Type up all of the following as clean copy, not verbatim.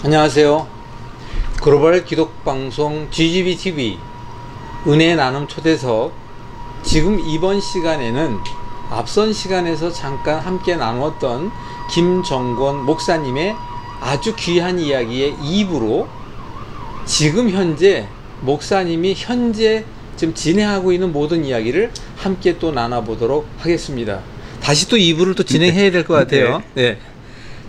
안녕하세요. 글로벌 기독방송 GGBTV 은혜 나눔 초대석, 지금 이번 시간에는 앞선 시간에서 잠깐 함께 나누었던 김정권 목사님의 아주 귀한 이야기의 2부로 지금 현재 목사님이 현재 지금 진행하고 있는 모든 이야기를 함께 또 나눠보도록 하겠습니다. 다시 또 2부를 또 진행해야 될 것 같아요. 네.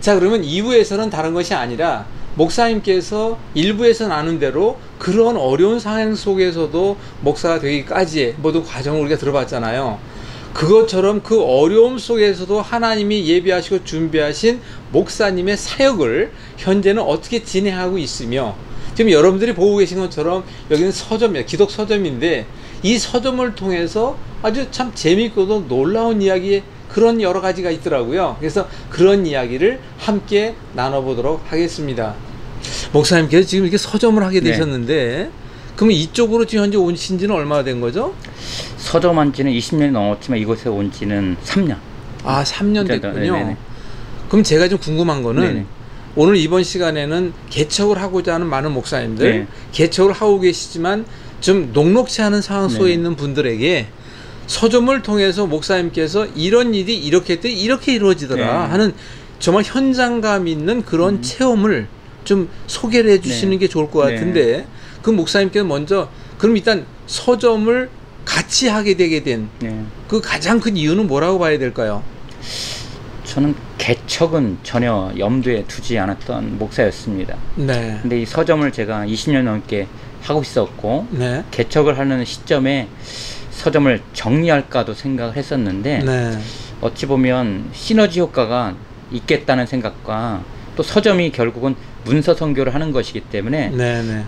자, 그러면 2부에서는 다른 것이 아니라 목사님께서 1부에서 나눈 대로 그런 어려운 상황 속에서도 목사가 되기까지의 모든 과정을 우리가 들어봤잖아요. 그것처럼 그 어려움 속에서도 하나님이 예비하시고 준비하신 목사님의 사역을 현재는 어떻게 진행하고 있으며, 지금 여러분들이 보고 계신 것처럼 여기는 서점이에요. 기독 서점인데 이 서점을 통해서 아주 참 재밌고도 놀라운 이야기에 그런 여러 가지가 있더라고요. 그래서 그런 이야기를 함께 나눠보도록 하겠습니다. 목사님께서 지금 이렇게 서점을 하게 되셨는데, 그러면 이쪽으로 지금 현재 오신 지는 얼마나 된 거죠? 서점한 지는 20년이 넘었지만 이곳에 온 지는 3년. 아, 3년 됐군요. 네네. 그럼 제가 좀 궁금한 거는, 네네. 오늘 이번 시간에는 개척을 하고자 하는 많은 목사님들, 개척을 하고 계시지만 좀 녹록치 않은 상황 속에 있는 분들에게 서점을 통해서 목사님께서 이런 일이 이렇게 했더니 이렇게 이루어지더라 하는 정말 현장감 있는 그런 체험을 좀 소개를 해 주시는 게 좋을 것 같은데, 그 목사님께서 먼저 그럼 일단 서점을 같이 하게 되게 된 그 가장 큰 이유는 뭐라고 봐야 될까요? 저는 개척은 전혀 염두에 두지 않았던 목사였습니다. 근데 이 서점을 제가 20년 넘게 하고 있었고, 개척을 하는 시점에 서점을 정리할까도 생각을 했었는데, 어찌 보면 시너지 효과가 있겠다는 생각과 또 서점이 결국은 문서 선교를 하는 것이기 때문에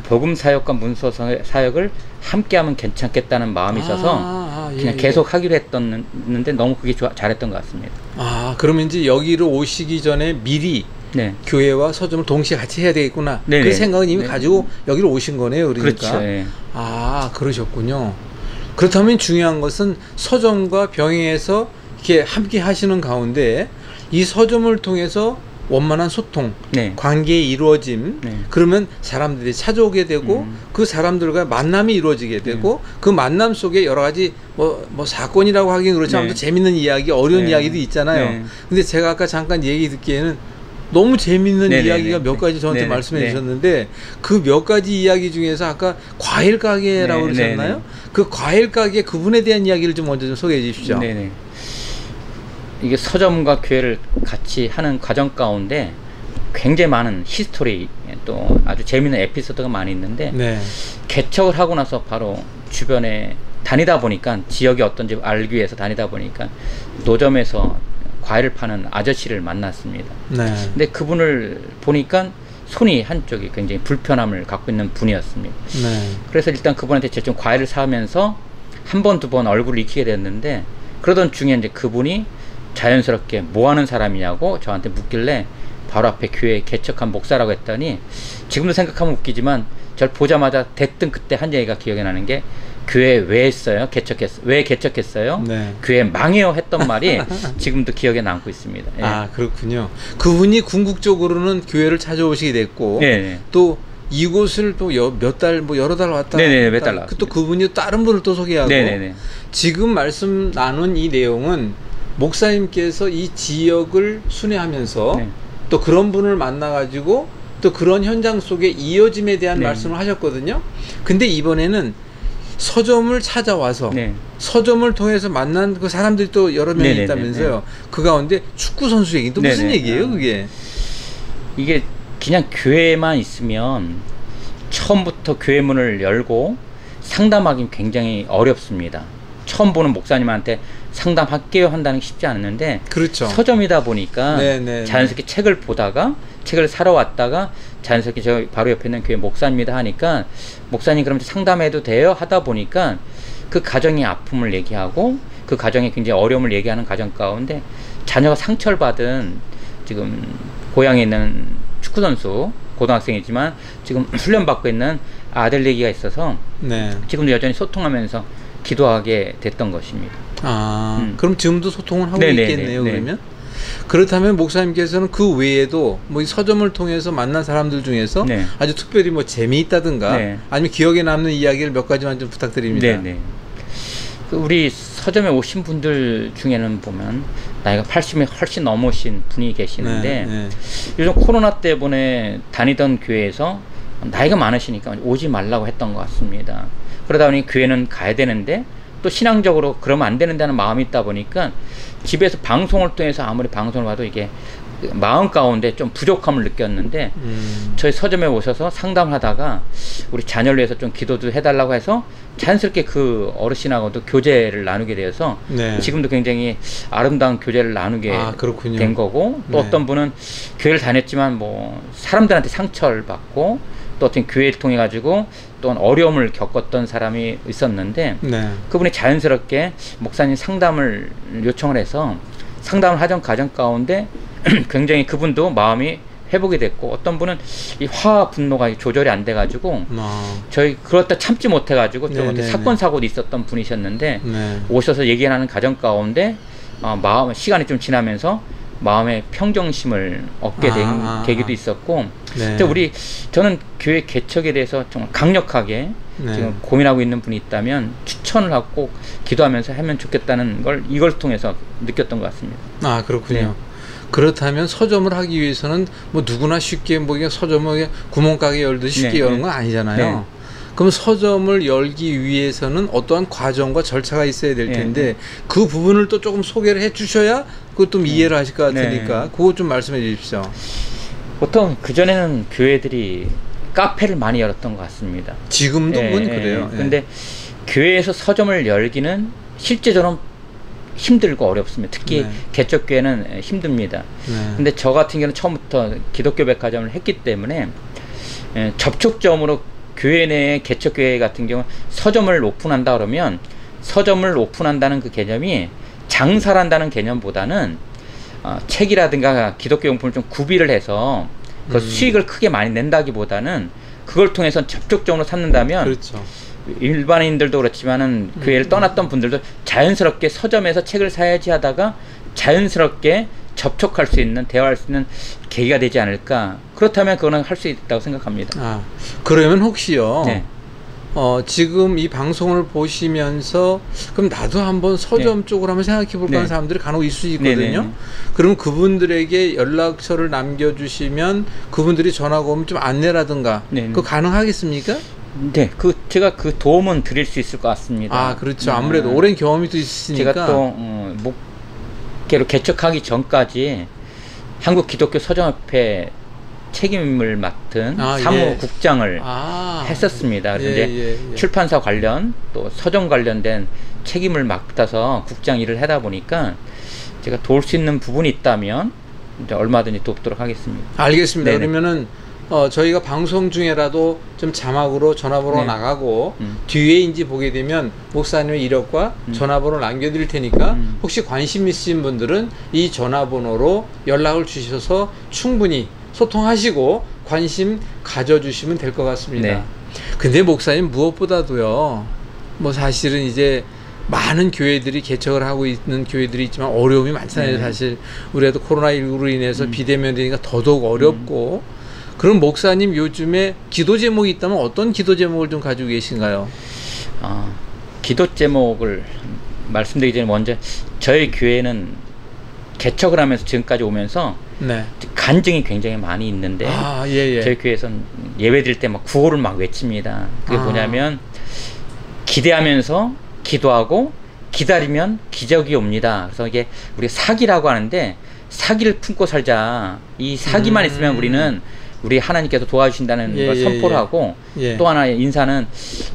복음 사역과 문서 사역을 함께하면 괜찮겠다는 마음이 있어서 그냥 계속 하기로 했었는데 너무 그게 잘했던 것 같습니다. 아, 그러면 이제 여기로 오시기 전에 미리 교회와 서점을 동시에 같이 해야 되겠구나, 그 생각은 이미 가지고 여기로 오신 거네요. 그러니까. 그렇죠. 아, 그러셨군요. 그렇다면 중요한 것은 서점과 병행해서 이렇게 함께 하시는 가운데 이 서점을 통해서 원만한 소통, 관계의 이루어짐, 그러면 사람들이 찾아오게 되고 그 사람들과 만남이 이루어지게 되고 그 만남 속에 여러 가지 뭐 사건이라고 하긴 그렇지만 재밌는 이야기, 어려운 이야기도 있잖아요. 근데 제가 아까 잠깐 얘기 듣기에는 너무 재밌는 이야기가 몇 가지 저한테 말씀해 주셨는데, 그 몇 가지 이야기 중에서 아까 과일 가게라고 그러셨나요? 그 과일 가게 그분에 대한 이야기를 좀 먼저 좀 소개해 주십시오. 이게 서점과 교회를 같이 하는 과정 가운데 굉장히 많은 히스토리, 또 아주 재미있는 에피소드가 많이 있는데, 개척을 하고 나서 바로 주변에 다니다 보니까, 지역이 어떤지 알기 위해서 다니다 보니까 노점에서 과일을 파는 아저씨를 만났습니다. 근데 그분을 보니까 손이 한쪽이 굉장히 불편함을 갖고 있는 분이었습니다. 그래서 일단 그분한테 제가 좀 과일을 사면서 한 번, 두 번 얼굴을 익히게 됐는데, 그러던 중에 이제 그분이 자연스럽게 뭐 하는 사람이냐고 저한테 묻길래 바로 앞에 교회 개척한 목사라고 했더니, 지금도 생각하면 웃기지만 저를 보자마자 대뜸 그때 한 얘기가 기억이 나는 게, 교회 왜 했어요? 왜 개척했어요? 교회 망해요 했던 말이 지금도 기억에 남고 있습니다. 아, 그렇군요. 그분이 궁극적으로는 교회를 찾아오시게 됐고, 또 이곳을 또 몇 달, 여러 달 왔다. 몇 달 왔다. 또 그분이 다른 분을 또 소개하고, 지금 말씀 나눈 이 내용은 목사님께서 이 지역을 순회하면서 또 그런 분을 만나가지고 또 그런 현장 속에 이어짐에 대한 말씀을 하셨거든요. 근데 이번에는 서점을 찾아와서 서점을 통해서 만난 그 사람들이 또 여러 명이 있다면서요. 그 가운데 축구 선수 얘기, 또 무슨 얘기예요 그게? 이게 그냥 교회만 있으면 처음부터 교회 문을 열고 상담하기 굉장히 어렵습니다. 처음 보는 목사님한테 상담할게요 한다는 게 쉽지 않는데, 서점이다 보니까 자연스럽게 책을 보다가 책을 사러 왔다가 자연스럽게 저 바로 옆에 있는 교회 목사님이다 하니까, 목사님 그럼 상담해도 돼요? 하다 보니까 그 가정의 아픔을 얘기하고 그 가정의 굉장히 어려움을 얘기하는 가정 가운데 자녀가 상처를 받은, 지금 고향에 있는 축구선수, 고등학생이지만 지금 훈련받고 있는 아들 얘기가 있어서 지금도 여전히 소통하면서 기도하게 됐던 것입니다. 아, 그럼 지금도 소통을 하고 있겠네요. 그러면 그렇다면 목사님께서는 그 외에도 뭐 이 서점을 통해서 만난 사람들 중에서 네. 아주 특별히 뭐 재미있다든가 네. 아니면 기억에 남는 이야기를 몇 가지만 좀 부탁드립니다. 네, 네. 우리 서점에 오신 분들 중에는 보면 나이가 80이 훨씬 넘으신 분이 계시는데 네, 네. 요즘 코로나 때문에 다니던 교회에서 나이가 많으시니까 오지 말라고 했던 것 같습니다. 그러다 보니 교회는 가야 되는데 또 신앙적으로 그러면 안 되는다는 마음이 있다 보니까 집에서 방송을 통해서 아무리 방송을 봐도 이게 마음 가운데 좀 부족함을 느꼈는데 저희 서점에 오셔서 상담하다가 우리 자녀를 위해서 좀 기도도 해달라고 해서 자연스럽게 그 어르신하고도 교제를 나누게 되어서 네. 지금도 굉장히 아름다운 교제를 나누게 된 거고 또 네. 어떤 분은 교회를 다녔지만 뭐 사람들한테 상처를 받고 또 어떤 교회를 통해 가지고 또 어려움을 겪었던 사람이 있었는데 네. 그분이 자연스럽게 목사님 상담을 요청을 해서 상담을 하던 과정 가운데 굉장히 그분도 마음이 회복이 됐고 어떤 분은 이 화와 분노가 조절이 안 돼가지고 저희 그렇다 참지 못해가지고 좀 사건 사고도 있었던 분이셨는데 네. 오셔서 얘기하는 과정 가운데 마음 시간이 좀 지나면서 마음의 평정심을 얻게 된 계기도 있었고 네. 저는 교회 개척에 대해서 정말 강력하게 네. 지금 고민하고 있는 분이 있다면 추천을 하고 기도하면서 하면 좋겠다는 걸 이걸 통해서 느꼈던 것 같습니다. 아 그렇군요. 네. 그렇다면 서점을 하기 위해서는 뭐 누구나 쉽게 뭐 서점을 구멍가게 열듯이 쉽게 네, 여는 네. 건 아니잖아요. 네. 그럼 서점을 열기 위해서는 어떠한 과정과 절차가 있어야 될 텐데 네. 그 부분을 또 조금 소개를 해 주셔야 그것도 이해를 하실 것 같으니까 네. 그거 좀 말씀해 주십시오. 보통 그전에는 교회들이 카페를 많이 열었던 것 같습니다. 지금도 그래요. 근데 교회에서 서점을 열기는 실제적으로 힘들고 어렵습니다. 특히 네. 개척교회는 힘듭니다. 네. 근데 저 같은 경우는 처음부터 기독교 백화점을 했기 때문에 접촉점으로 교회 내에 개척교회 같은 경우는 서점을 오픈한다 그러면 서점을 오픈한다는 그 개념이 장사를 한다는 개념보다는 책이라든가 기독교 용품을 좀 구비를 해서 그 수익을 크게 많이 낸다기보다는 그걸 통해서 접촉점으로 삼는다면 그렇죠. 일반인들도 그렇지만은 교회를 떠났던 분들도 자연스럽게 서점에서 책을 사야지 하다가 자연스럽게 접촉할 수 있는 대화할 수 있는 계기가 되지 않을까. 그렇다면 그거는 할 수 있다고 생각합니다. 그러면 혹시요. 네. 지금 이 방송을 보시면서 그럼 나도 한번 서점 쪽으로 한번 생각해 볼까 하는 사람들이 간혹 있을 수 있거든요. 그럼 그분들에게 연락처를 남겨주시면 그분들이 전화가 오면 좀 안내라든가 그거 가능하겠습니까? 네, 제가 그 도움은 드릴 수 있을 것 같습니다. 그렇죠. 아무래도 오랜 경험이 또 있으니까. 제가 또 목회로 개척하기 전까지 한국 기독교 서점협회 책임을 맡은 사무국장을 했었습니다. 그런데 출판사 관련 또 서점 관련된 책임을 맡아서 국장 일을 하다 보니까 제가 도울 수 있는 부분이 있다면 이제 얼마든지 돕도록 하겠습니다. 알겠습니다. 그러면은 저희가 방송 중에라도 좀 자막으로 전화번호 나가고 뒤에 보게 되면 목사님의 이력과 전화번호 남겨드릴 테니까 혹시 관심 있으신 분들은 이 전화번호로 연락을 주셔서 충분히 소통하시고 관심 가져주시면 될 것 같습니다. 근데 목사님 무엇보다도요, 뭐 사실은 이제 많은 교회들이 개척을 하고 있는 교회들이 있지만 어려움이 많잖아요. 사실 우리가 코로나19로 인해서 비대면 되니까 더더욱 어렵고. 그럼 목사님 요즘에 기도 제목이 있다면 어떤 기도 제목을 좀 가지고 계신가요? 기도 제목을 말씀드리기 전에 먼저 저희 교회는 개척을 하면서 지금까지 오면서 간증이 굉장히 많이 있는데 저희 교회에서는 예배 드릴 때 막 구호를 막 외칩니다. 그게 뭐냐면 기대하면서 기도하고 기다리면 기적이 옵니다. 그래서 이게 우리 사기라고 하는데 사기를 품고 살자. 이 사기만 있으면 우리 하나님께서 도와주신다는 걸 선포를 하고 또 하나의 인사는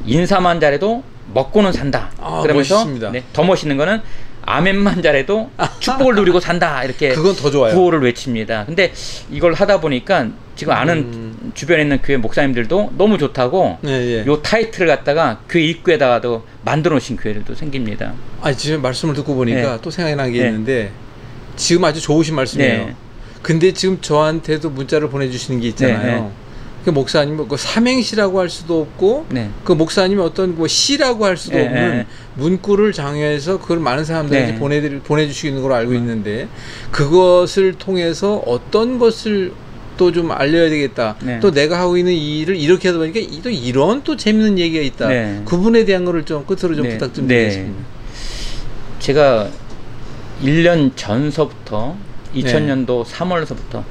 인사만 잘해도 먹고는 산다. 그러면서 더 멋있는 거는 아멘만 잘해도 축복을 누리고 산다. 이렇게 그건 더 좋아요. 구호를 외칩니다. 근데 이걸 하다 보니까 지금 아는 주변에 있는 교회 목사님들도 너무 좋다고 요 타이틀을 갖다가 교회 입구에다가도 만들어 놓으신 교회들도 생깁니다. 지금 말씀을 듣고 보니까 또 생각이 난 게 있는데 지금 아주 좋으신 말씀이에요. 근데 지금 저한테도 문자를 보내주시는 게 있잖아요. 그 목사님 그 삼행시라고 할 수도 없고 네. 그 목사님이 어떤 뭐 시라고 할 수도 네, 없는 네. 문구를 장려해서 그걸 많은 사람들에게 네. 보내주시고 있는 걸로 알고 있는데 그것을 통해서 어떤 것을 또 좀 알려야 되겠다. 네. 또 내가 하고 있는 이 일을 이렇게 하다 보니까 또 이런 또 재밌는 얘기가 있다. 네. 그분에 대한 거를 좀 끝으로 좀 네. 부탁 좀 네. 드리겠습니다. 제가 1년 전서부터 2000년도 3월서부터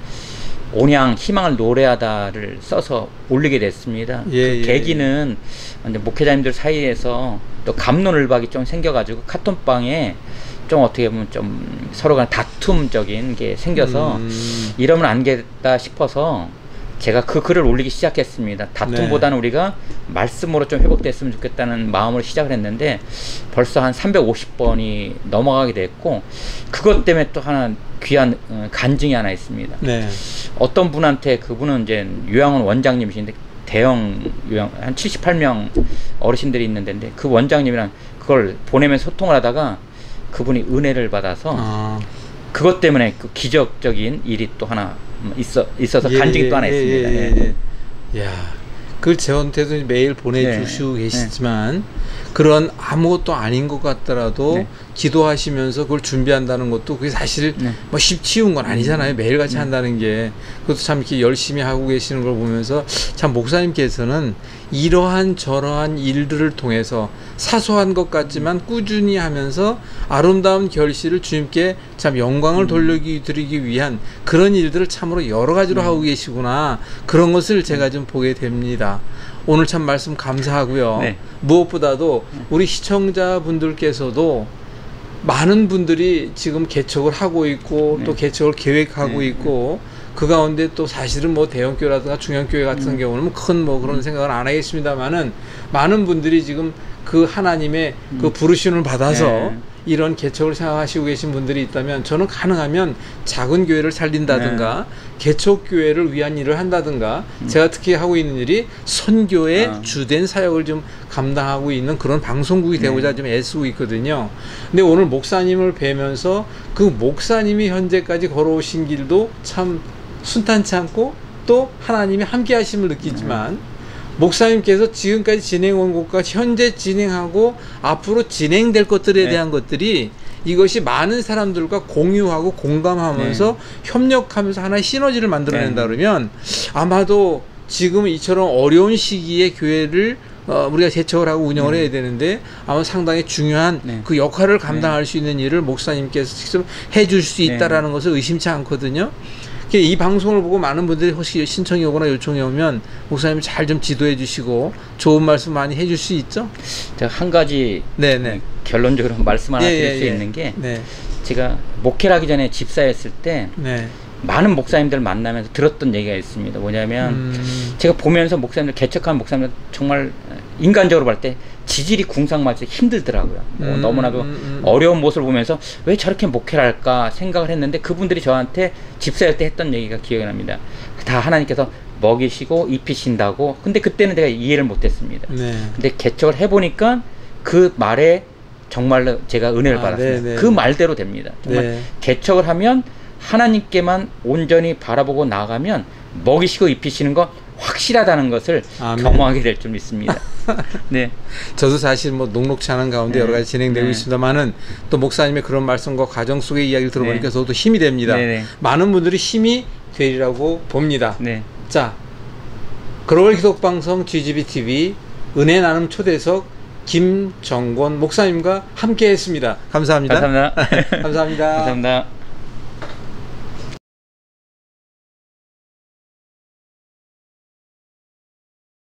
온양 희망을 노래하다를 써서 올리게 됐습니다. 예, 그 계기는 이제 목회자님들 사이에서 또 갑론을박이 좀 생겨가지고 카톡방에 좀 어떻게 보면 좀 서로 간 다툼적인 게 생겨서 이러면 안 되겠다 싶어서 제가 그 글을 올리기 시작했습니다. 다툼보다는 우리가 말씀으로 좀 회복됐으면 좋겠다는 마음으로 시작을 했는데 벌써 한 350번이 넘어가게 됐고 그것 때문에 또 하나 귀한 간증이 하나 있습니다. 네. 어떤 분한테 그분은 이제 요양원 원장님이신데 대형 요양 한 78명 어르신들이 있는 데인데 그 원장님이랑 그걸 보내면서 소통을 하다가 그분이 은혜를 받아서 그것 때문에 그 기적적인 일이 또 하나 있어서 간증이 또 하나 있습니다. 야, 그걸 저한테도 매일 보내주시고 계시지만 그런 아무것도 아닌 것 같더라도 기도하시면서 그걸 준비한다는 것도 그게 사실 뭐 쉽치운 건 아니잖아요. 매일같이 한다는 게 그것도 참 이렇게 열심히 하고 계시는 걸 보면서 참 목사님께서는 이러한 저러한 일들을 통해서 사소한 것 같지만 꾸준히 하면서 아름다운 결실을 주님께 참 영광을 돌려드리기 위한 그런 일들을 참으로 여러 가지로 하고 계시구나 그런 것을 제가 좀 보게 됩니다. 오늘 참 말씀 감사하고요. 네. 무엇보다도 우리 시청자분들께서도 많은 분들이 지금 개척을 하고 있고 또 개척을 계획하고 있고 그 가운데 또 사실은 뭐 대형교회라든가 중형교회 같은 경우는 큰 뭐 그런 생각은 안 하겠습니다만은 많은 분들이 지금 그 하나님의 그 부르심을 받아서 이런 개척을 생각하시고 계신 분들이 있다면 저는 가능하면 작은 교회를 살린다든가 개척교회를 위한 일을 한다든가 제가 특히 하고 있는 일이 선교의 주된 사역을 좀 감당하고 있는 그런 방송국이 되고자 좀 애쓰고 있거든요. 근데 오늘 목사님을 뵈면서 그 목사님이 현재까지 걸어오신 길도 참 순탄치 않고 또 하나님이 함께 하심을 느끼지만 목사님께서 지금까지 진행한 것과 현재 진행하고 앞으로 진행될 것들에 대한 것들이 이것이 많은 사람들과 공유하고 공감하면서 협력하면서 하나의 시너지를 만들어낸다 그러면 아마도 지금 이처럼 어려운 시기에 교회를 우리가 개척을 하고 운영을 해야 되는데 아마 상당히 중요한 그 역할을 감당할 수 있는 일을 목사님께서 직접 해줄 수 있다라는 것을 의심치 않거든요. 이 방송을 보고 많은 분들이 혹시 신청이 오거나 요청이 오면 목사님 잘 좀 지도해 주시고 좋은 말씀 많이 해줄 수 있죠? 제가 한 가지 결론적으로 말씀 하나 드릴 수 있는 게 제가 목회를 하기 전에 집사였을 때 많은 목사님들 만나면서 들었던 얘기가 있습니다. 뭐냐면 제가 보면서 목사님들 개척한 목사님들 정말 인간적으로 볼 때 지질이 궁상맞아서 힘들더라고요. 너무나도 어려운 모습을 보면서 왜 저렇게 목회를 할까 생각을 했는데 그분들이 저한테 집사일 때 했던 얘기가 기억이 납니다. 다 하나님께서 먹이시고 입히신다고. 근데 그때는 제가 이해를 못했습니다. 근데 개척을 해보니까 그 말에 정말로 제가 은혜를 받았습니다. 그 말대로 됩니다. 정말 개척을 하면 하나님께만 온전히 바라보고 나가면 먹이시고 입히시는 거 확실하다는 것을 경험하게 될 줄 믿습니다. 저도 사실 뭐 녹록치 않은 가운데 여러 가지 진행되고 있습니다만은 또 목사님의 그런 말씀과 가정 속의 이야기를 들어보니까 저도 힘이 됩니다. 많은 분들이 힘이 되리라고 봅니다. 자, 글로벌 기독방송 GGBTV 은혜 나눔 초대석 김정권 목사님과 함께 했습니다. 감사합니다. 감사합니다. 감사합니다. 감사합니다.